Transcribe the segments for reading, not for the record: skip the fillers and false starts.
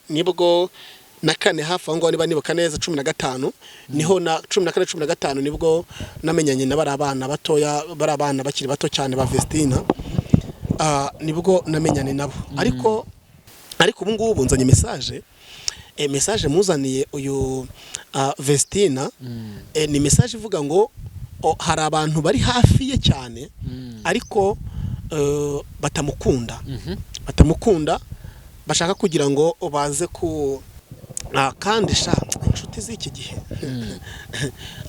nibwo na kane hafi aho ngaho niba nibuka neza 15 niho na 14 15 nibwo namenyanye na barabana batoya barabana bakiri bato cyane ba Vestina nibwo namenyane nabo ariko ubu ngubu nzanye message muzaniye uyu Vestina ni message ivuga ngo hari abantu bari hafi ye cyane ariko batamukunda bashaka kugira ngo baze ku kandi sha inshuti z'iki gihe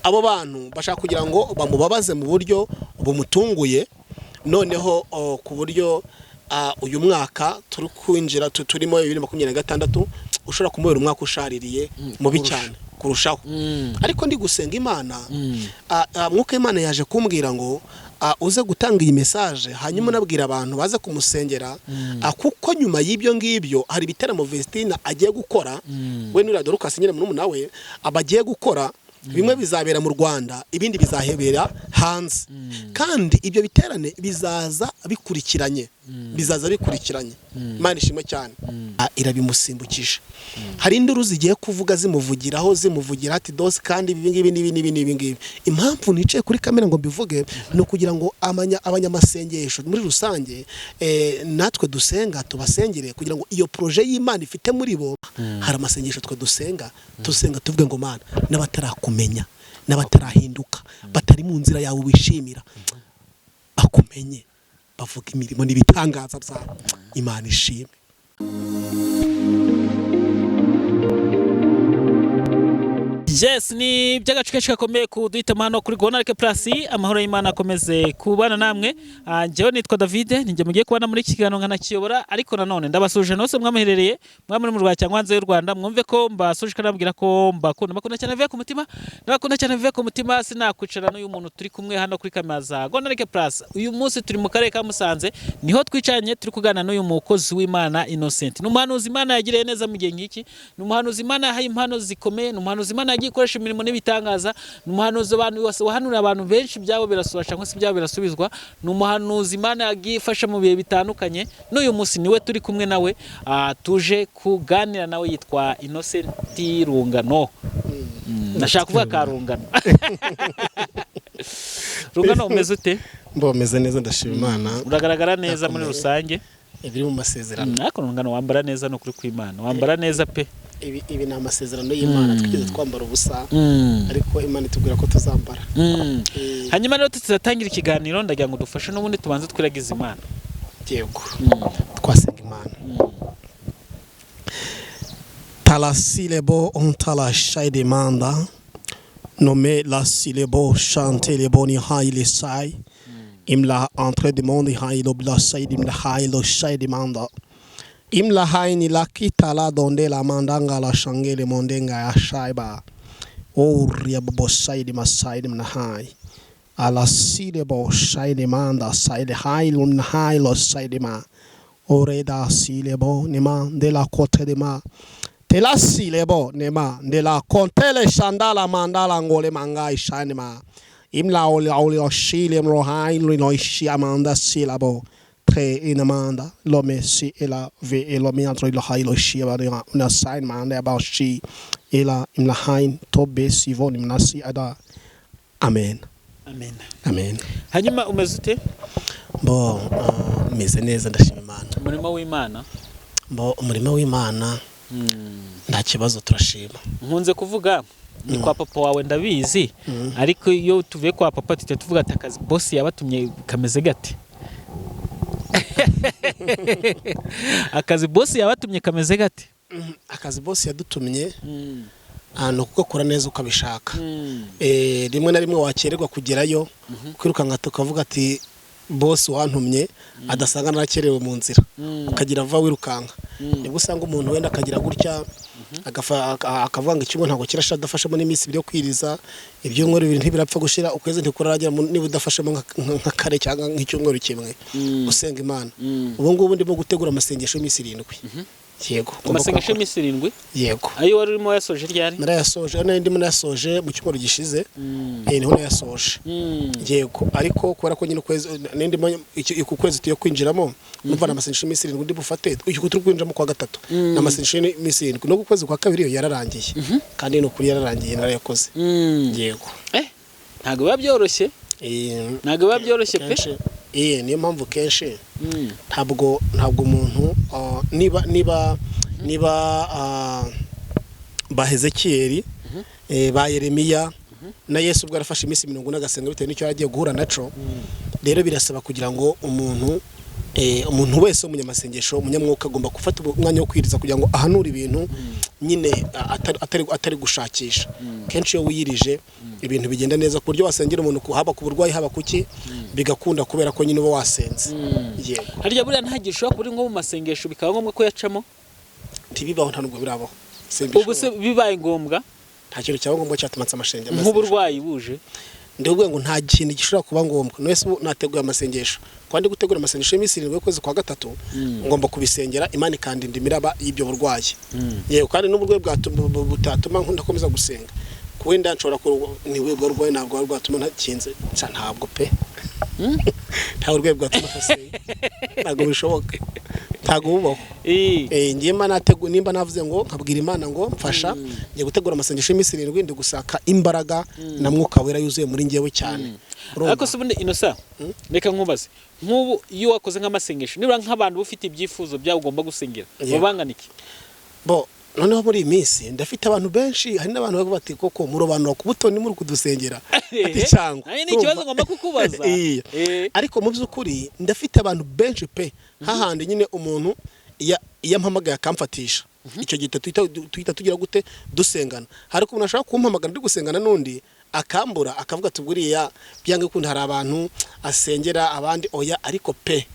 abo bantu bashaka kugira ngo bamubabaze mu buryo bumutunguye noneho ku buryo uyu mwaka turi kwinjira turimo 2026 ushobora kumubera umwaka ushaririye mubi cyane kurushaho ariko ndi gusenga Imana mwuka Imana yaje kumbwira ngo uze gutanga iyi message hanyuma nabwira abantu baze kumusengera kuko nyuma y'ibyo ngibyo hari biteramo Vestina agiye gukora we n'Uradoruka nyine muri nawe abagiye gukora bimwe bizabera mu Rwanda ibindi bizahebera hanze kandi ibyo biterane bizaza bikurikiranye Imana ishimwe cyane irabimusimbukije hari induru zigiye kuvuga zimuvugira ati dose kandi ibi impamvu nicaye kuri kamera ngo mbivuge no kugira ngo abanyamasengesho muri rusange natwe dusenga tubasengere kugira ngo iyo projet y'Imana ifite muri bo hari amasengesho twe dusenga tuvuge ngo Mana n'abatarakumenya n'abatarahinduka batari mu nzira yawe wishimira bakumenye bavuga imirimo n'ibitangaza bya Imana ishimwe. Yes, ni by'agacuke gakomeye kuduhitamo hano kuri Gonareke Plus. Amahoro y'Imana akomeze kubana namwe. Njyewe nitwa David, ninjye mugiye kubana muri kiganiro nkanakiyobora, ariko nanone ndabasuje nose mwamuherereye mwamuri mu Rwanda cyangwa hanze y'u Rwanda, mwumve ko mbasuje kanabwira ko mbakunda cyane bive ku mutima. Ndabakunda cyane bive ku mutima, sinakwicara n'uyu muntu turi kumwe hano kuri kamera Gonareke Plus. Uyu munsi turi mu karere ka Musanze, niho twicanye turi kugana n'uyu mukozi w'Imana Innocent. N'umuhanuzi Imana yagiriye neza mu gihe ngiki, n'umuhanuzi Imana yahaye impano zikomeye, n'umuhanuzi Imana ikoresha imirimo n'ibitangaza, n'umuhanuzi abantu bose wahanura abantu benshi byabo birasubira cyangwa se byabo birasubizwa, n'umuhanuzi Imana yagifasha mu bihe bitandukanye. N'uyu munsi niwe turi kumwe nawe tuje kuganira nawe, yitwa Innocent Rungano. Ndashaka kuvuga ka Rungano. Rungano umeze ute? Meze neza ndashima Imana. Uragaragara neza muri rusange. Ibiri mu masezerano. Nako Rungano wambara neza no kuri kw'Imana. Wambara neza pe. Ibi na amasezerano y'Imana twigeze twambara ubusa ariko Imana itubwira ko tuzambara. Hanyuma rero tuzatangira ikiganiro, ndagira ngo dufashe n'ubundi tubanze twiragize Imana. Yego. Twasenga Imana. Tala silebo on tala shay demanda nommé la silebo chanter les boni haile sai imla entre de monde hailo bla sai dim la hailo shay demanda imla haini la kitala donde la mandanga la shangele mondenga ya shaiba oria bobo saidi masaidi mna hai ala silebo saidi manda saidi hailo na hailo saidi ma oreda silebo nema de la côte de ma te la silebo nema de la contele shandala mandala ngole mangai shani ma imla oli shile mro hailo no ishi amanda silabo inamanda l'homme si ela ve l'homme entre le hailo shi una sign man about she ela in la hain tobe si von imnasi ada amen. Hanyuma umeze ute? Meze neza ndashima Imana. Umurimo w'Imana umurimo w'Imana nta kibazo turashima. Nkunze kuvuga ni kwa papa wawe ndabizi, ariko iyo tuvuye kwa papa tuvuga ati akazi boss yabatumye kameze gate. Akazi boss yabatumye kameze gate? Akazi boss yadutumye no kugakora neza ukabishaka. Rimwe na rimwe wakererwa kugerayo kwirukanka tukavuga ati boss wantumye adasanga narakerewe mu nzira ukagira va wirukanka. Nibwo usanga umuntu wenda akagira gutya akavuga ngo icyumwe ntago kirasha dafashemo n'iminsi byo kwiriza ibyumweru bibiri ntibirapfa gushira ukweze ntikuraragira niba udafashemo nka kare cyangwa nk'icyumweru kimwe usenga Imana. Ubu ngubu ndimo gutegura amasengesho y'imisi 7 yego amasengesho y'iminsi 7 yego ayo wari urimo yasoje ryari narayasoje ndimo nayasoje mu cyumweru gishize niho nayasoje yego ariko kubera ko nyine ukwezi ndimo ku kwezi tuyo kwinjiramo numva amasengesho y'iminsi 7 ndi bufate uko turi kwinjiramo kwa gatatu n'amasengesho y'iminsi 7 no ku kwezi kwa kabiri yararangiye kandi no kuri yararangiye narayakoze yego ntago biba byoroshye ntago biba byoroshye pe niyo mpamvu kenshi ntabwo umuntu niba ba Hezekiyeli ba Yeremiya na Yesu ubwo arafashe iminsi 40 agasenga bitewe n'icyo yagiye guhura naco rero birasaba kugira ngo umuntu wese umunyamasengesho umunyamwuka agomba gufata umwanya wo kwiriza kugira ngo ahanure ibintu nyine atari gushakisha kenshi iyo wiyirije ibintu bigenda neza ku buryo wasengera umuntu haba ku burwayi haba kuki bigakunda kubera ko nyine uba wasenze yego harya buriya ntagisho kuri ngo mu masengesho bikaba ngombwa ko yacamo ntibibaho nta nubwo birabaho ubu se bibaye ngombwa nta kintu cyaba ngombwa cyatumatse amashenge nk'uburwayi buje ndebwe ngo nta kintu gishobora kuba ngombwa no wese nateguye amasengesho kwandi gutegura amasengesho y'imisi 7 kwezi kwa gatatu ngomba kubisengera Imana ikandinda imiraba y'ibyo burwayi yego kandi n'uburwayi butatuma ndakomeza gusenga wenda nshobora ko niwe burwayi ntabwo rwatuma ntakinze ntabwo pe nta urwaye bwatuma ntasenga ntabwo bishoboka ntabwo bubaho ngiye nimba navuze ngo nkabwira Imana ngo mfasha ngiye gutegura amasengesho y'imisi 7 ndi gusaka imbaraga na mwuka wera yuzuye muri ngewe cyane ariko se ubundi Innocent reka nkubaze nk'ubu iyo wakoze nk'amasengesho nibura nk'abantu bufite ibyifuzo byawe ugomba gusengera babangana iki noneho muri iyi minsi ndafite abantu benshi hari n'abantu bavuga bati koko murobanura ku butoni muri kudusengera ati cyangwa ni ikibazo ngomba kukubaza ariko mu by'ukuri ndafite abantu benshi pe hahandi nyine umuntu iyo mpamagaye akamfatisha icyo gito tuhita tugira gute dusengana ariko umuntu ashaka kumpamagara ndi gusengana n'undi akambura akavuga ati buriya byange kundi hari abantu asengera abandi oya ariko pe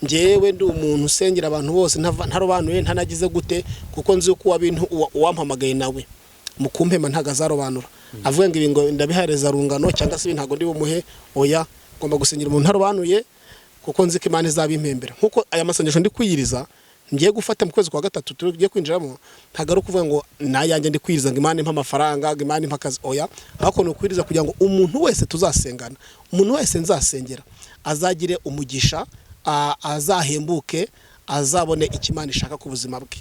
ngewe ndi umuntu usengera abantu bose ntarobanuye ntanagize gute kuko nzi uko wabintu uwampamagaye nawe mukumpema ntagazarobanura avuga ngo ibingo ndabihareza rungano cyangwa se ntago ndi bumuhe oya ngomba gusengera umuntu ntarobanuye kuko nzi ko Imana izabimpembera nkuko aya masengesho ndi kwiyiriza ngiye gufata mu kwezi kwa gatatu tugiye kwinjiramo ntagaruka kuvuga ngo nayanjye ndi kwiriza ngo Imana impa amafaranga ngo Imana impa akazi oya ahako no kwiriza kugira ngo umuntu wese tuzasengana umuntu wese nzasengera azagire umugisha azahembuke azabone ikimana ishaka ku buzima bwe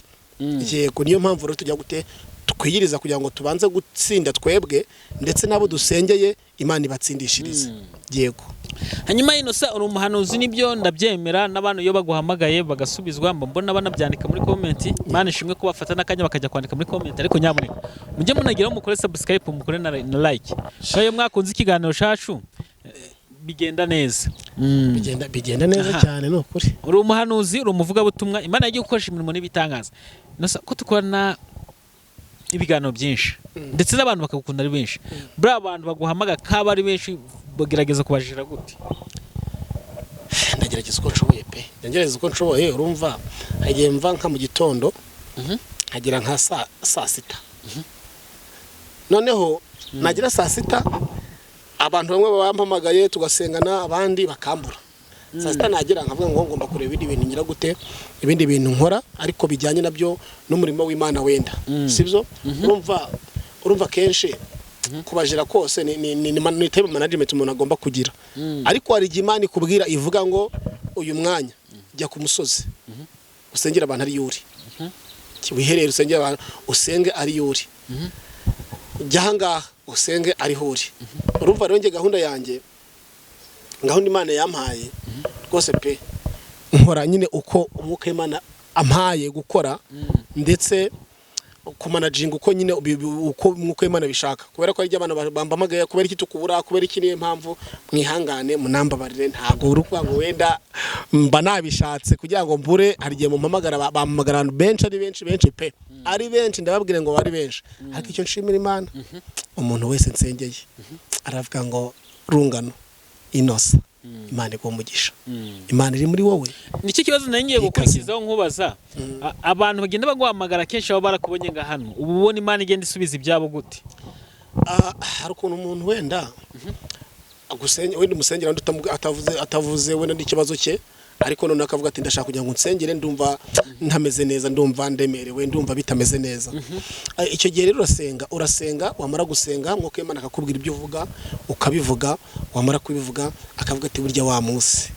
yego niyo mpamvu rero tujya gute twiyiriza kugira ngo tubanze gutsinda twebwe ndetse nabo dusengeye Imana ibatsindishirize yego hanyuma Innocent uri umuhanuzi nibyo ndabyemera n'abantu iyo baguhamagaye bagasubizwa mbona banabyandika muri comment Imana ishimwe ko bafata nakanya bakajya kwandika muri comment ariko nyamuneka mujye munagiraho mukore subscribe mukore na like shayo mwakunze ikiganiro cacu bigenda neza bigenda neza cyane no kuri uri umuhanuzi uri umuvuga butumwa Imana yagiye gukoresha imirimo n'ibitangaza ko tukorana ibiganiro byinshi ndetse n'abantu bakagukunda ari benshi bra abantu baguhamaga kaba ari benshi bagerageza kubajira gute ndagerageza uko nshoboye pe ndagerageza uko nshoboye urumva hagiye mva nka mu gitondo hagira nka saa sita noneho nagira saa sita abantu bamwe bampamagaye tugasengana abandi bakambura saa sita nagira nkavuga ngo ngomba kureba ibindi bintu ngira gute ibindi bintu nkora ariko bijyanye nabyo n'umurimo w'Imana wenda sibyo urumva kenshi kubajira kose ni time management umuntu agomba kugira ariko hari Imana ikubwira ivuga ngo uyu mwanya jya ku musozi usengera abantu ari yuri wiherere usengera abantu usenge ari yuri jyanga usenge ari huri urumva rero nge gahunda yanjye gahunda Imana yampaye rwose pe nkora nyine uko umwuka w'Imana ampaye gukora ndetse ku managing uko nyine uko umwuka w'Imana bishaka kubera ko ari abantu bambamagaye kubera iki tukubura kubera iki niyo mpamvu mwihangane munambabarire ntago uri kuvuga ngo wenda mba nabishatse kugira ngo mbure hari gihe mumpamagara bampamagara benshi ari benshi pe ari benshi ndababwire ngo bari benshi ariko icyo nshimira Imana umuntu wese nsengeye aravuga ngo rungano Innocent Imana igumugisha Imana iri muri wowe nicyo kibazo nangiye gukurikizaho nkubaza abantu bagenda baguhamagara kenshi abo barakubonye nga hano ubu ubona Imana igenda isubiza ibyabo gute hari ukuntu umuntu wenda agusenya wenda umusengera atavuze wenda n'ikibazo cye ariko none akavuga ati ndashaka kugira ngo nsengere ndumva ntameze neza, ndumva ndemerewe, ndumva bitameze neza. Icyo gihe rero urasenga wamara gusenga nk'uko Imana akakubwira ibyo uvuga ukabivuga, wamara kubivuga akavuga ati burya wa munsi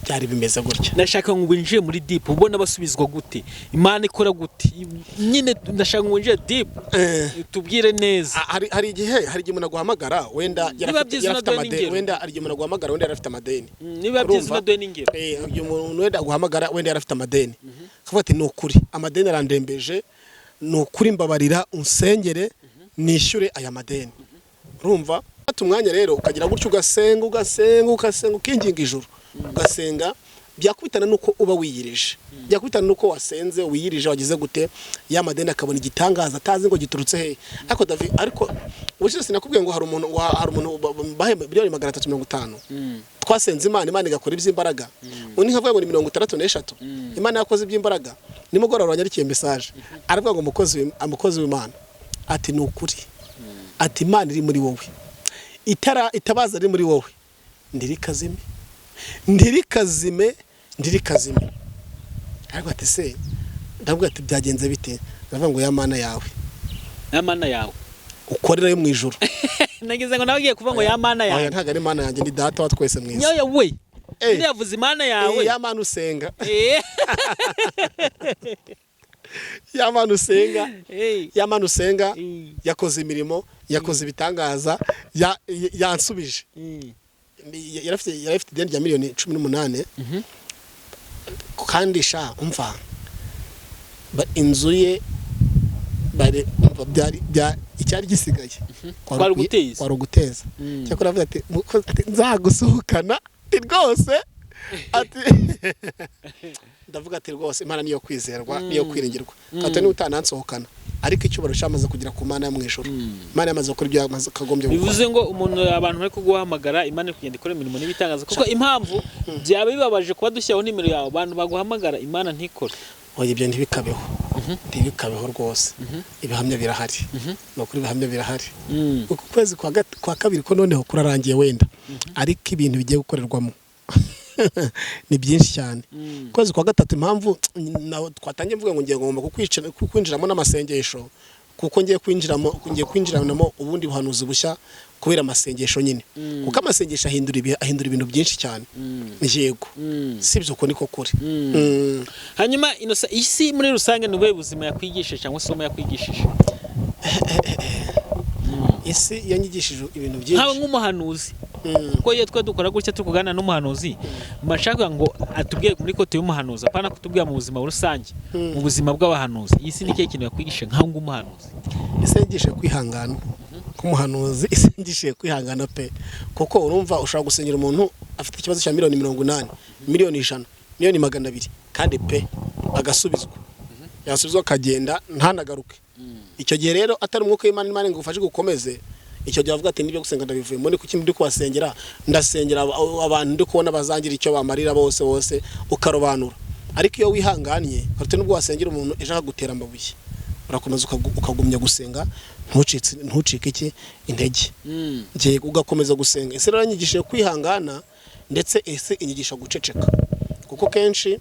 byari bimeze gutya. Ndashaka ngo winjire muri deep, ubona basubizwa gute, Imana ikora gute, nyine ndashaka ngo winjire deep tubwire neza. Hari igihe umuntu aguhamagara wenda yarafite amadeni, wenda ari umuntu aguhamagara wenda yarafite amadeni, niba byiza unadwe n'ingero. Uyu muntu wenda aguhamagara wenda yarafite amadeni, akavuga ati ni ukuri amadeni arandembeje, ni ukuri mbabarira unsengere nishyure aya madeni. Urumva fata umwanya rero ukagira gutyo ugasenga ukinginga ijuru, ugasenga byakubitana nuko uba wiyirije, byakubitana nuko wasenze wiyirije wagize gute ya madeni akabona igitangaza atazi ngo giturutse he. Ariko David, ariko ubushize sinakubwiye ngo hari umuntu bahe miliyoni 350 twasenze Imana igakora iby'imbaraga, undi nkavuga ngo ni 63 Imana yakoze iby'imbaraga. Nimugoroba wanyarikiye message aravuga ngo umukozi w'Imana ati ni ukuri, ati Imana iri muri wowe, itabaza iri muri wowe, ndirikazime. Ariko ati se ndavuga ati byagenze bite, ndavuga ngo ya Mana yawe ukorera yo mu ijuru. Nagize ngo nagiye kuvuga ngo ya Mana yawe. Ntago ari Mana yanjye, ni data wa twese mwiza. Nyoya we yavuze Imana yawe, ya Mana usenga. Ya Mana usenga yakoze imirimo, yakoze ibitangaza, yansubije. Yarafite ideni rya miliyoni 18 kandi sha umva inzu ye icyari gisigaye kwari uguteza. Cyakora avuga ati nzagusohokana rwose, ati ndavuga ati rwose Imana niyo kwizerwa, niyo kwiringirwa, kandi ni utanansohokana, ariko icyubaro cyamaze kugira ku Mana mu ijuru. Imana yamaze gukora ibyo yamaze kagombye gukora. Bivuze ngo umuntu abantu bari kuguhamagara Imana kugenda ikora imirimo n'ibitangaza, kuko impamvu byaba bibabaje kuba dushyiraho nimero yawe abantu baguhamagara Imana ntikore. Oya ibyo ntibikabeho rwose. Ibihamya birahari, nokuri ibihamya birahari. Uku kwezi kwa kabiri ko noneho kurarangiye wenda, ariko ibintu bigiye gukorerwamo ni byinshi cyane. Kwezi kwa gatatu impamvu twatangiye mvuga ngo ngiye ngomba kwinjiramo n'amasengesho, kuko ngiye kwinjiranamo ubundi buhanuzi bushya kubera amasengesho nyine, kuko amasengesho ahindura ibintu byinshi cyane. Yego sibyo uko niko kuri. Hanyuma Innocent, isi muri rusange n'ubwe buzima yakwigishije cyangwa se yakwigishije? Isi yanyigishije ibintu byinshi. Nkawe nk'umuhanuzi, ko iyo twa dukora gutya tukugana n'umuhanuzi, mashaka ngo atubwiye muri kote y'umuhanuzi, apana kutubwira mu buzima rusange, mu buzima bw'abahanuzi. Isi ni cyo kintu yakwigishije nkawe nk'umuhanuzi? Isi yigishije kwihangana. Kumuhanuzi isi yigishije kwihangana pe, kuko urumva ushaka gusengera umuntu afite ikibazo cya miliyoni 80, miliyoni 100, miliyoni 200 kandi pe agasubizwa, yasubizwa akagenda ntanagaruke. Icyo gihe rero atari umwuka w'Imana ngo ufashe gukomeze, icyo gihe avuga ati nibyo gusenga ndabivuye, mbone kuki ndi kubasengera, ndasengera abantu ndi kubona bazangira icyo bamarira bose ukarobanura. Ariko iyo wihanganye karute nubwo wasengera umuntu ejo akagutera amabuye, urakomeza ukagumya gusenga, ntucike intege, ngiye ugakomeza gusenga. Ese rero yanyigishije kwihangana, ndetse ese inyigisha guceceka, kuko kenshi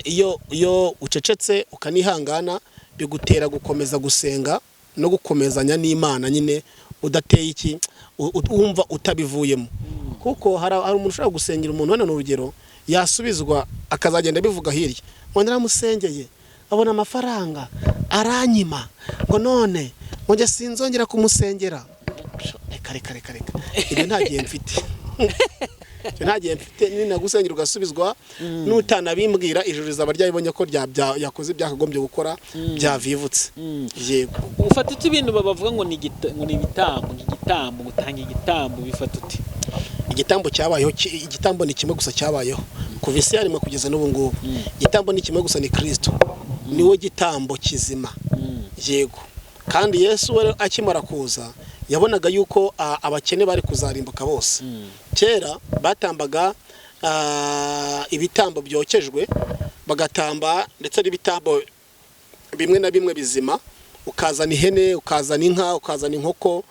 iyo ucecetse ukanihangana bigutera gukomeza gusenga no gukomezanya n'Imana nyine udateye iki wumva utabivuyemo. Kuko hari umuntu ushaka gusengera umuntu, hano n'urugero yasubizwa akazagenda bivuga hirya ngo naramusengeye abona amafaranga aranyima, ngo none ngo nge sinzongera kumusengera. Reka ibyo ntagiye mfite. Ntagiye mfite nina gusengera ugasubizwa n'utanabimbwira, ijuru rizaba ryabonye ko yakoze byakagombye gukora byavivutse. Yego ufata ibintu babavuga ngo ni igitambo, gutanga igitambo, bifata uti igitambo cyabayeho. Igitambo ni kimwe gusa cyabayeho kuva isi yarimo kugeza n'ubu ngubu. Igitambo ni kimwe gusa, ni Kristo, niwe gitambo kizima. Yego kandi Yesu we akimara kuza yabonaga yuko abakene bari kuzarimbuka bose. Kera batambaga ibitambo byokejwe, bagatamba ndetse n'ibitambo bimwe na bimwe bizima, ukazana ihene, ukazana inka, ukazana inkoko,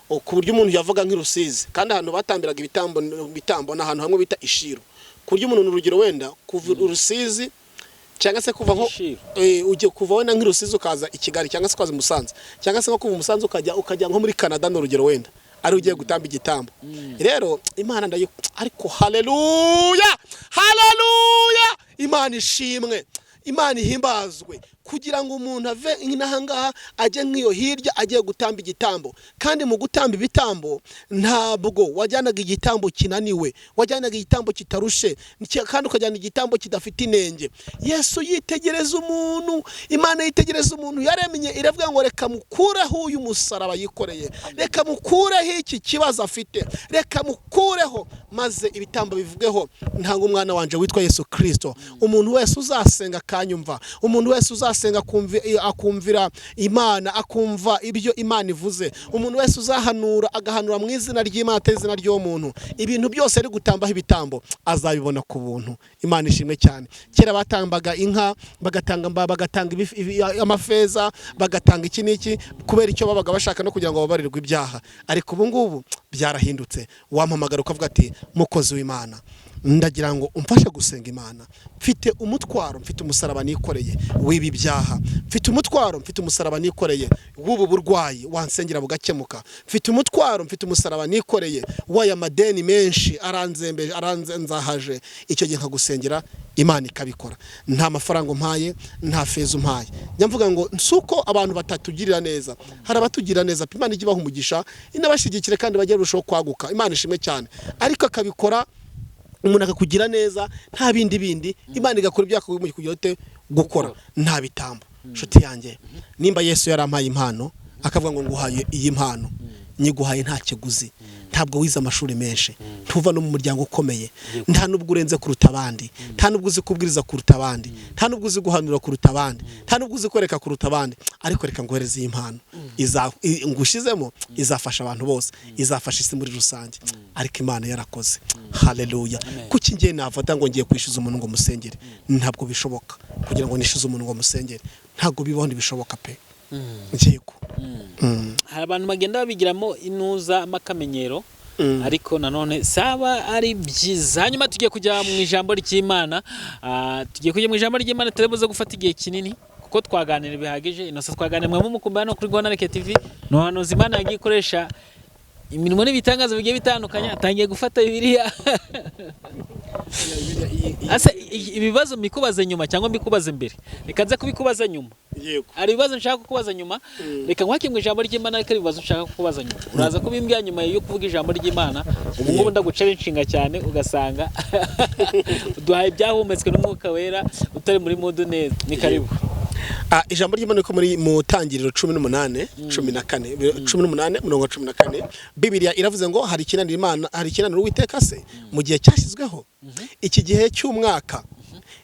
ku buryo umuntu yavuga nk'irusizi. Kandi ahantu batambiraga ibitambo n'ahantu hamwe bita Ishiro, kurya umuntu urugero wenda kuva Rusizi cyangwa se kuva nko ujye kuva wenda nk'Rusizi ukaza i Kigali cyangwa se ukaza Musanze cyangwa se nko kuva Musanze ukajya nko muri Canada n'urugero wenda ari ugiye gutamba igitambo rero Imana ariko haleluya Imana ishimwe Imana ihimbazwe kugira ngo umuntu ave inahangaha ajye nk'iyo hirya agiye gutamba igitambo kandi mu gutamba ibitambo ntabwo wajyanaga igitambo kinaniwe wajyanaga igitambo kitarushe kandi ukajyana igitambo kidafite inenge Yesu yitegereza umuntu Imana yitegereza umuntu yaremye iravuga ngo reka mukureho uyu musaraba yikoreye reka mukureho iki kibazo afite reka mukureho maze ibitambo bivugeho ntango umwana wanje witwa Yesu Kristo umuntu wese uzasenga kanyumva umuntu wese uzasenga akumvira Imana akumva ibyo Imana ivuze umuntu wese uzahanura agahanura mu izina ry'Imana izina ry'uwo muntu ibintu byose ari gutambaho ibitambo azabibona ku buntu Imana ishimwe cyane kera batambaga inka bagatanga amafeza bagatanga iki niki kubera icyo babaga bashaka no kugira ngo babarirwe ibyaha ariko ubu ngubu byarahindutse wampamagara ukavuga ati mukozi w'Imana ndagira ngo umfashe gusenga Imana mfite umutwaro mfite umusaraba nikoreye wibi byaha mfite umutwaro mfite umusaraba nikoreye w'ubu burwayi wansengera bugakemuka mfite umutwaro mfite umusaraba nikoreye waya madeni menshi aranzenzahaje icyo gihe nkagusengera Imana ikabikora nta mafaranga umpaye nta feza umpaye nyamvuga ngo nsuko abantu batatugirira neza hari abatugira neza Imana igibaho umugisha inabashigikire kandi bagiye rushaho kwaguka Imana ishimwe cyane ariko akabikora umuntu akakugira neza nta bindi Imana igakora ibyakugumye kugira ute gukora nta bitambo nshuti yanjye nimba Yesu yarampaye impano akavuga ngo nguhaye iyi mpano nyiguhaye nta kiguzi ntabwo wize amashuri menshi ntuva no mu muryango ukomeye nta nubwo urenze kuruta abandi nta nubwo uzi kubwiriza kuruta abandi nta nubwo uzi guhanura kuruta abandi nta nubwo uzi kwereka kuruta abandi ariko reka ngohereze iyi mpano ngushizemo izafasha abantu bose izafasha isi muri rusange ariko Imana yarakoze haleluya kuki ngiye nafata ngo ngiye kwishyuza umuntu ngo musengere ntabwo bishoboka kugira ngo nishyuze umuntu ngo musengere ntabwo bibaho bishoboka pe njyeko hari abantu bagenda babigiramo inuza amakamenyero ariko nanone saba ari byiza hanyuma tugiye kujya mu ijambo ry'Imana tugiye kujya mu ijambo ry'Imana turabuze gufata igihe kinini kuko twaganira bihagije inosa twaganira mwe mukumba no kuri Gonareke TV no hano Imana yagiye ikoresha imirimo n'ibitangazo bigiye bitandukanye atangiye gufata Bibiliya ase ibibazo mikubaze nyuma cyangwa mbikubaze mbere reka nze kubikubaza nyuma yego ari ibibazo nshaka kukubaza nyuma reka nkwake mu ijambo ry'Imana ariko ibibazo nshaka kukubaza nyuma uraza kubimbya nyuma yo kuvuga ijambo ry'Imana ubu ngubu ndagucera inshinga cyane ugasanga duhaye byahumetswe n'umwuka wera utari muri modu neza ni karibu ijambo ry'Imana ko muri mu tangiriro 18:14 Bibiliya iravuze ngo hari ikinanira Imana hari ikinanira Uwiteka se mu gihe cyashizweho iki gihe cy'umwaka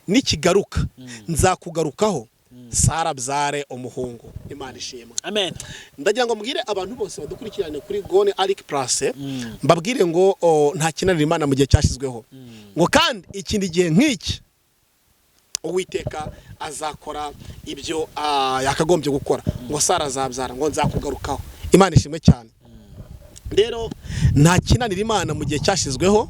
nikigaruka nzakugarukaho Sara byare umuhungu Imana ishimwe amen ndagira ngo mbwire abantu bose badukurikirane kuri Gone Arc Plus mbabwire ngo nta kinanira Imana mu gihe cyashizweho ngo kandi ikindi gihe nk'iki Uwiteka azakora ibyo yakagombye gukora ngo Sara azabyara ngo nzakugarukaho Imana ishimwe cyane rero nta kinanira Imana mu gihe cyashizweho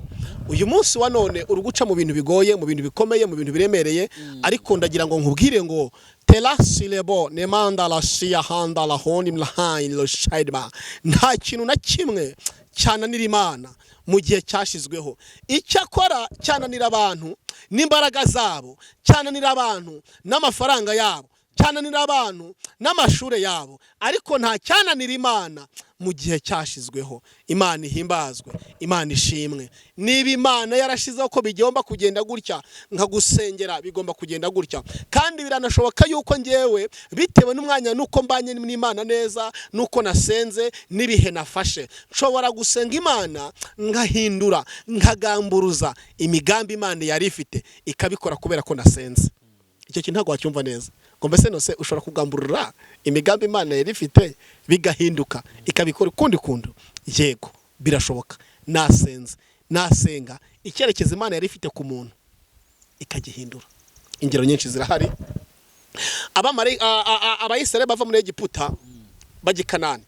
uyu munsi wa none uruguca mu bintu bigoye mu bintu bikomeye mu bintu biremereye ariko ndagira ngo nkubwire ngo telasilebo nemanda la shia handa la honi mlahain lo shaidba nta kintu na kimwe cyananira Imana mu gihe cyashizweho icyakora cyananira abantu n'imbaraga zabo cyananira abantu n'amafaranga yabo cyananira abantu n'amashure yabo ariko nta cyananira Imana mu gihe cyashizweho Imana ihimbazwe Imana ishimwe niba Imana yarashizeho ko bigomba kugenda gutya nka gusengera bigomba kugenda gutya kandi biranashoboka yuko ngewe bitewe n'umwanya nuko mbanye n'Imana neza nuko nasenze nibihe nafashe nshobora gusenga Imana ngahindura nkagamburuza imigambi Imana yari ifite ikabikora kubera ko nasenze icyo kintu ntago wacyumva neza ngo mbese nose ushobora kugamburura imigambi Imana yari ifite bigahinduka ikabikora ukundi kundu yego birashoboka nasenga icyerekezo Imana yari ifite ku muntu ikagihindura ingero nyinshi zirahari abayisraeli bava muri Egiputa bajya Kanani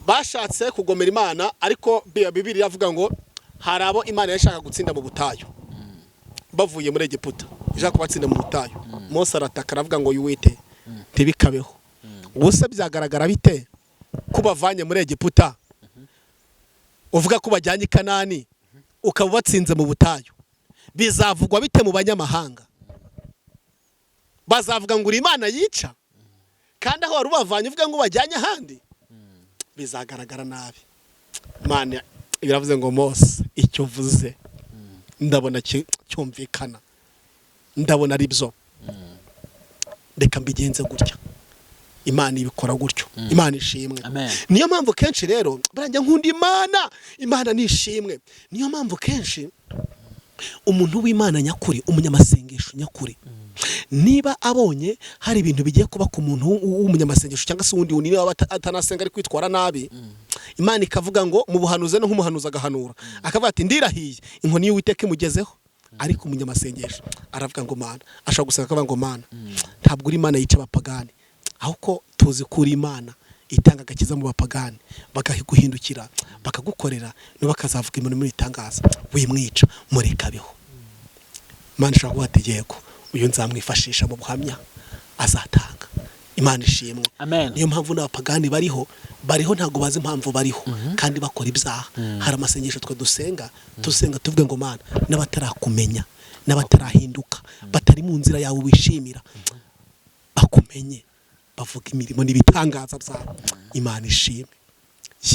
bashatse kugomera Imana ariko Bibiliya avuga ngo hari abo Imana yashaka gutsinda mu butayu bavuye muri Egiputa ije kubatsinda mu butayu Mose arataka aravuga ngo yuwite ntibikabeho ubuse byagaragara bite kubavanye muri Egiputa uvuga ko bajyanye Kanani ukaba batsinze mu butayu bizavugwa bite mu banyamahanga bazavuga ngo Imana yica kandi aho warubavanye uvuga ngo bajyanye ahandi bizagaragara nabi Imana biravuze ngo Mose icyo uvuze ndabona cyumvikana ndabona ari byo reka mbigenze gutya Imana ibikora gutyo Imana ishimwe niyo mpamvu kenshi rero barajya nkunda Imana nishimwe niyo mpamvu kenshi umuntu w'Imana nyakuri umunyamasengesho nyakuri niba abonye hari ibintu bigiye kuba ku muntu w'umunyamasengesho cyangwa se undi niba atanasenga ari kwitwara nabi Imana ikavuga ngo mu buhanuze no nk'umuhanuza agahanura akavuga ati ndirahiye inkoni y'Uwiteka imugezeho ariko umunyamasengesho aravuga ngo Mana ashaka gusenga akavuga ngo Mana ntabwo uri Imana yica abapagani ahubwo tuzi kuri Imana itanga agakiza mu bapagani bakaguhindukira bakagukorera no bakazavuga imirimo muri itangaza wimwica murekabeho Imana ishaka guhategeko uyu nzamwifashisha mu buhamya azatanga Imana ishimwe niyo mpamvu n'abapagani bariho ntago bazi impamvu bariho kandi bakora ibyaha hari amasengesho twe dusenga tuvuge ngo Mana n'abatarakumenya n'abatarahinduka batari mu nzira yawe wishimira bakumenye bavuga imirimo n'ibitangaza byawe Imana ishimwe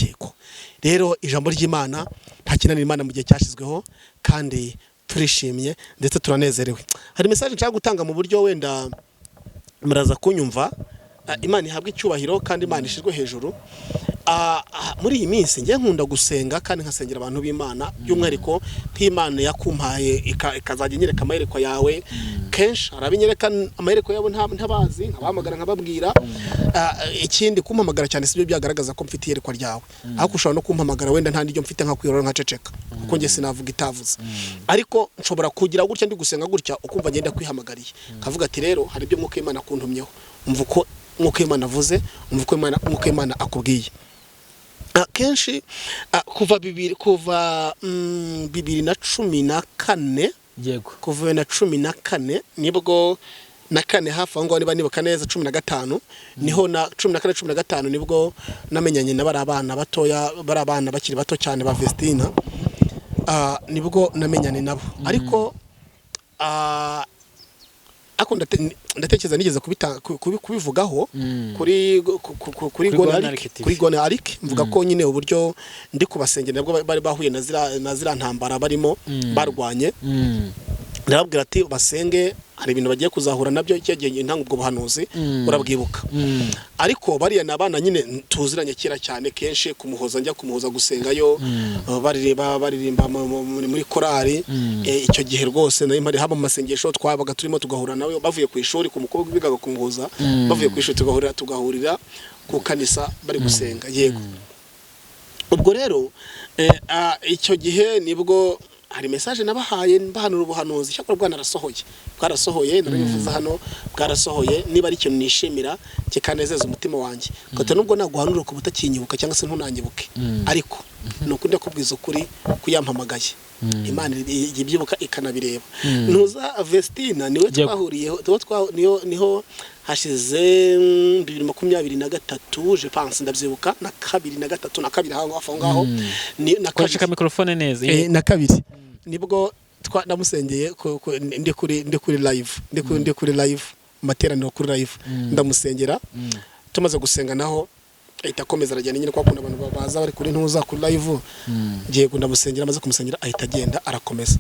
yego rero ijambo ry'Imana ntakinanira Imana mu gihe cyashizweho kandi turishimye ndetse turanezerewe hari message nshaka gutanga mu buryo wenda muraza kunyumva Imana ihabwe icyubahiro kandi Imana ishizwe hejuru muri iyi minsi ngiye nkunda gusenga kandi nkasengera abantu b'Imana by'umwihariko nk'Imana yakumpaye ikazajya nyereka amahereko yawe kenshi arabinyereka amahereko yabo ntabazi nkabahamagara nkababwira ikindi kumpamagara cyane sibyo byagaragaza ko mfite iyerekwa ryawe ariko ushobora no kumpamagara wenda nta n'iryo mfite nka kwirora nkaceceka kuko nge sinavuga itavuze ariko nshobora kugira gutya ndi gusenga gutya ukumva ngenda kwihamagariye kavuga ati rero hari ibyo mwuka Imana akuntumyeho umva uko mwuka Imana avuze umva uko mwuka Imana akubwiye kenshi kuva 2014 yego kuva 2014 nibwo na kane hafi aho niba nibuka neza 15 niho na 14-15 nibwo namenyanye na barabana batoya barabana bakiri bato cyane ba Vestina nibwo namenyane nabo ariko ndatekereza nigeze kubivugaho kuri Gone Arik mvuga ko nyine uburyo ndi kubasengera nabwo bari bahuye na zira ntambara barimo barwanye ndababwira ati basenge hari ibintu bagiye kuzahura nabyo cyegiye intanga ubwo buhanuzi urabwibuka ariko bariya nabana nyine tuziranye kera cyane kenshi kumuhoza njya kumuhoza gusengayo baririmba muri korali icyo gihe rwose nari mpari haba mu masengesho twabaga turimo tugahura nawe bavuye ku ishuri ku mukobwa bigaga kumuhoza bavuye ku ishuri tugahurira ku kanisa bari gusenga yego ubwo rero icyo gihe nibwo hari message nabahaye mbahanura ubuhanuzi cyakora bwarasohoye narabivuze hano bwarasohoye niba ari ikintu nishimira kikanezeza umutima wanjye gato nubwo naguhanura ko butakinyibuka cyangwa se ntunanyibuke ariko nuko ndakubwiza ukuri kuyampamagaye Imana ibyibuka ikanabireba nuza Vestina niwe twahuriyeho niho hashize 2023 je pense ndabyibuka na 2023 na 2 aho ngaho na kwashika microphone neza na 2 nibwo ndamusengeye ndi kuri live materaniro kuri live ndamusengera tumaze gusenga naho ahita akomeza arajyana nyine kwa kundi abantu baza bari kuri ntuza kuri live ngiye ndamusengera amaze kumusengera ahita agenda arakomeza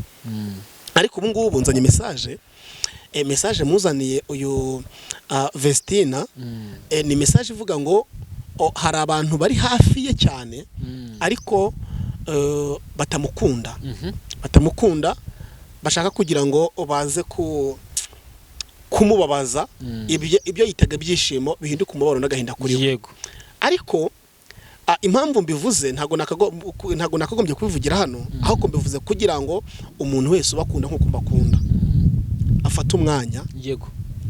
ariko ubu ngubu nzanye message muzaniye uyu Vestina ni message ivuga ngo hari abantu bari hafi ye cyane ariko batamukunda bashaka kugira ngo baze kumubabaza ibyo yitaga byishimo bihinduka umubabaro n'agahinda kuri we yego ariko impamvu mbivuze ntago nakagombye kubivugira hano ahubwo mbivuze kugira ngo umuntu wese ubakunda nko kumbakunda afata umwanya yego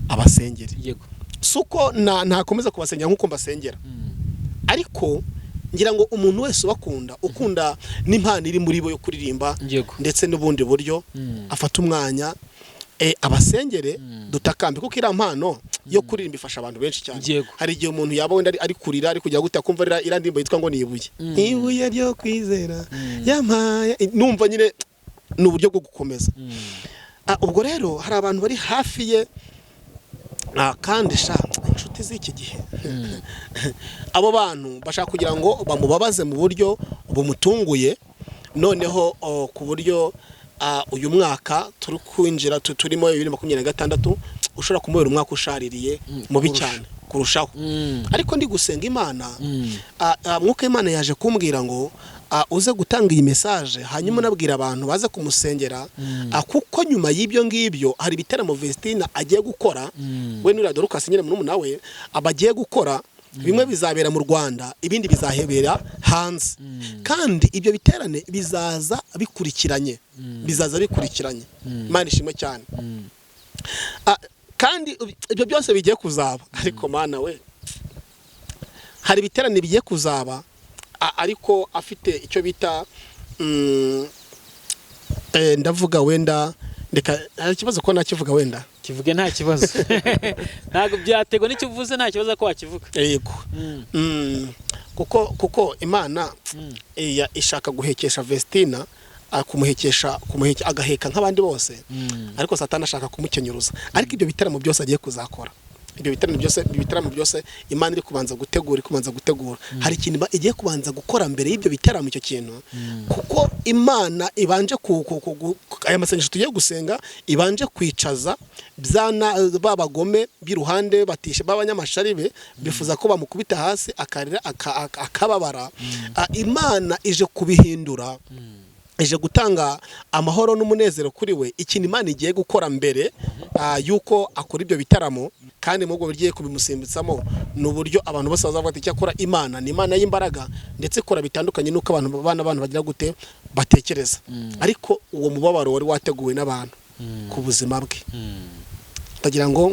abasengere yego suko ntakomeza kubasengera nkuko mbasengera ariko ngira ngo umuntu wese ukunda n'impano iri muri bo yo kuririmba ndetse n'ubundi buryo afata umwanya abasengere dutakambe kuko iriya mpano yo kuririmba ifasha abantu benshi cyane. Hari igihe umuntu yaba wenda ari kurira ari kujya gute akumva iriya ndirimbo yitwa ngo ni ibuye ryo kwizera yampaye, numva nyine ni uburyo bwo gukomeza. Ubwo rero hari abantu bari hafi ye kandi inshuti z'iki gihe abo bantu bashaka kugira ngo bamubabaze mu buryo bumutunguye, noneho ku buryo uyu mwaka turi kwinjira turimo 2026 ushobora kumubera umwaka ushaririye mubi cyane kurushaho. Ariko ndi gusenga Imana, mwuka Imana yaje kumbwira ngo uze gutanga iyi message, hanyuma nabwira abantu baze kumusengera, kuko nyuma y'ibyo ngibyo hari ibitaramo Vestina agiye gukora, we n'Iradorukasi nyine n'umuna we abagiye gukora. Bimwe bizabera mu Rwanda, ibindi bizahebera hanze, kandi ibyo biterane bizaza bikurikiranye. Imana ishimwe cyane. Kandi ibyo byose bigiye kuzaba, ariko Mana we, hari ibiterane bigiye kuzaba ariko afite icyo bita ndavuga wenda ndeka hari ikibazo ko nakivuga wenda kivuge nta kibazo ntago byatego nicyo uvuze nta kibazo ko wakivuga. Yego. kuko Imana ishaka guhekesha Vestina, kumuhekesha agaheka nk'abandi bose, ariko Satani ashaka kumukenyuruza. Ariko ibyo bitaramo byose agiye kuzakora, ibyo bitaramo byose Imana iri kubanza gutegura hari ikintu igiye kubanza gukora mbere y'ibyo bitaramo. Icyo kintu kuko Imana ibanje aya masengesho tugiye gusenga ibanje kwicaza babagome biruhande batisha babanyamasharibe bifuza ko bamukubita hasi akarira akababara. Imana ije kubihindura, ije gutanga amahoro n'umunezero kuri we. Ikintu Imana igiye gukora mbere yuko akora ibyo bitaramo, kandi mubwo bigiye kubimusimbitsamo n'uburyo abantu bose bazavuga ati cyakora Imana ni Imana y'imbaraga, ndetse kora bitandukanye nuko abantu bagira gute batekereza. Ariko uwo mubabaro wari wateguwe n'abantu ku buzima bwe, ndagira ngo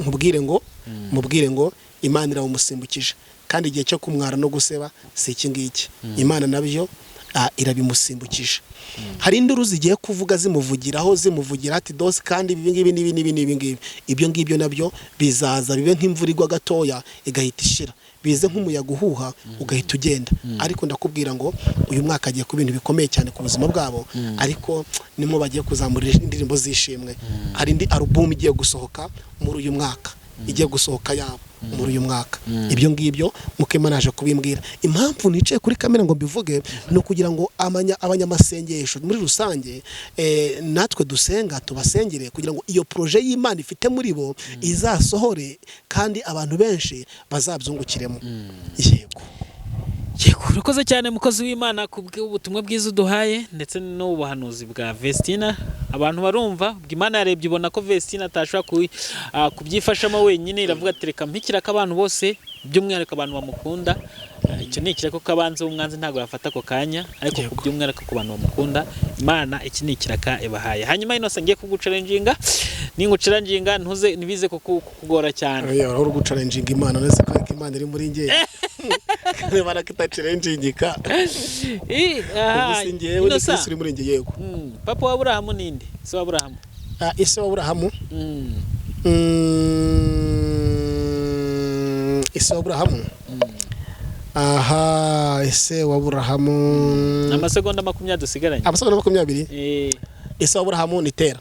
mubwire ngo Imana irawumusimbukije, kandi igihe cyo kumwara no guseba si iki ngiki. Imana nabyo irabimusimbukije. Hari induru zigiye kuvuga zimuvugira ati dose kandi ibi ibyo ngibyo nabyo bizaza bibe nk'imvura igwa gatoya igahita ishira, bize nk'umuyaga uhuha ugahita ugenda. Ariko ndakubwira ngo uyu mwaka agiye ku bintu bikomeye cyane ku buzima bwabo, ariko nimo bagiye kuzamurira indirimbo zishimwe. Hari indi album igiye gusohoka muri uyu mwaka, igiye gusohoka yabo muri uyu mwaka. Ibyo ngibyo Imana aje kubimbwira. Impamvu nicaye kuri kamera ngo mbivuge no kugira ngo abanyamasengesho muri rusange natwe dusenga tubasengere kugira ngo iyo projet y'Imana ifite muri bo izasohore, kandi abantu benshi bazabyungukiremo. Yego, urakoze cyane mukozi w'Imana kubw'ubutumwa bwiza uduhaye ndetse n'ubuhanuzi bwa Vestina. Abantu barumva Imana yarebye ibona ko Vestina atashobora kubyifashamo wenyine, iravuga ati reka mpikira ko abantu bose by'umwihariko abantu bamukunda. Icyo ni ikirako kabanze umwanzi ntago yafata ko kanya, ariko kuby'umwihariko ku bantu bamukunda Imana iki ni ikiraka ibahaye. Hanyuma ino ngiye kugucalenjinga, ningucalenjinga ntuze nibize kugora cyane. Oya, uri gucalenjinga Imana nese ko Imana iri muri ngiye kare barakita challengingika ubusingiye uri Kristo muri ngiye. Yego. Papa wa Abrahamu ninde? Se wa Abrahamu. Ise wa Abrahamu. Ise wa Abrahamu. Aha, ise wa Abrahamu. Amasegonda 20 dusigaranye. Amasegonda 20. Ise wa Abrahamu ni Tera.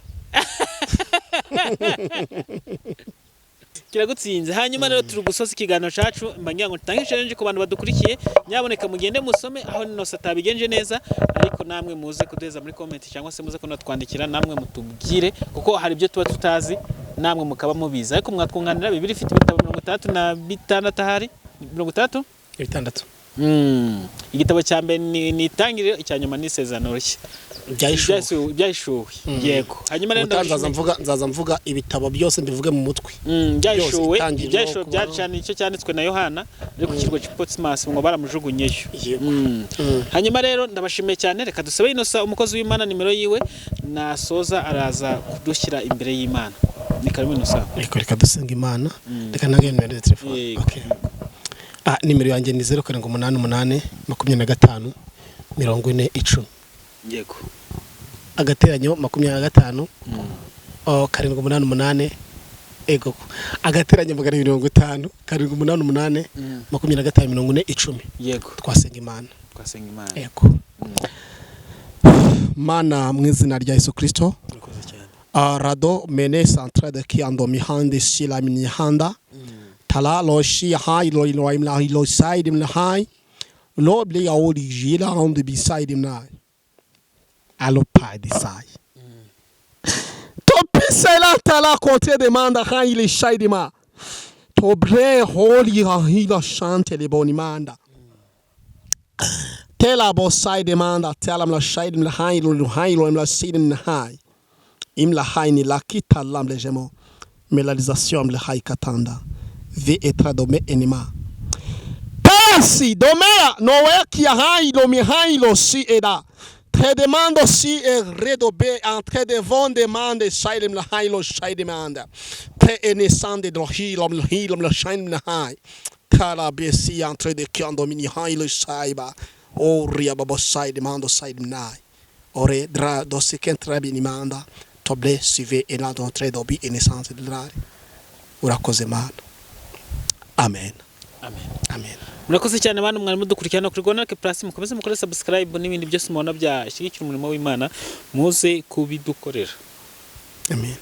Kiragutsinze. Hanyuma rero turi gusoza ikiganiro cyacu, mbangira ngo tange challenge ku bantu badukurikiye, nyaboneka mugende musome aho Innocent atabigenje neza, ariko namwe muze kudeza muri comment cyangwa se muze kunatwandikira namwe mutubwire, kuko hari ibyo tuba tutazi namwe mukaba mubiza. Ariko mwatwunganira Bibiliya ifite ibitabo 36 ahari 36. Igitabo cya mbere ni itangiriro, icyanyuma ni isezerano rishya byashuwe. Yego. Hanyuma rero nzaza mvuga ibitabo byose mbivuge mu mutwe. Byashuwe byacana icyo cyanditswe na Yohana ari ku kirwa cy'Potmos ngo baramujugunyeyo. Hanyuma rero ndabashimiye cyane, reka dusabe Innocent umukozi w'Imana nimero yiwe nasoza araza kudushyira imbere y'Imana. Ni karibu Innocent. Reka dusenga Imana, reka nagendere telefone. Okay. nimero yanjye ni 0788 25 40 yego agateranyo 25 788 ego agateranyo 50 788 25 40 yego twasenga Imana ego Mana mu izina rya Yesu Kristo arado mene centre de qui ando mi hande sila mi handa tala lo shi hai lo imla lo side imla hai lo bli ya odi jila on de beside imna allo pa di sai to pisela tala côté demanda hai le side ma to bre holy hi la chante le bonimanda tela bo side demanda tela la side imla hai lo imla side imna hai imla hai ni lakita lam lejemo melalisation imla hai katanda ve etradome enima tasi domea noe qui hai lo mi hai lo si eda te demando si e redobe entre de von demande shaidem la hai lo shaidemanda te enesande do hilom la shaidem la hai kala besi entre de qui domini hai lo saiba o ria babo shaidemando shaidem nai ore dra do se kentrabi ni manda toble sive e la do tre dobi enesande de la ura kozemano. Amen. Amen. Amen. Murakoze cyane bantu mwari mudukurikirana kuri Gonarke Plus mukomeze mukore subscribe n'ibindi byose mubona byashyigikira umurimo w'Imana muze kubidukorera. Amen.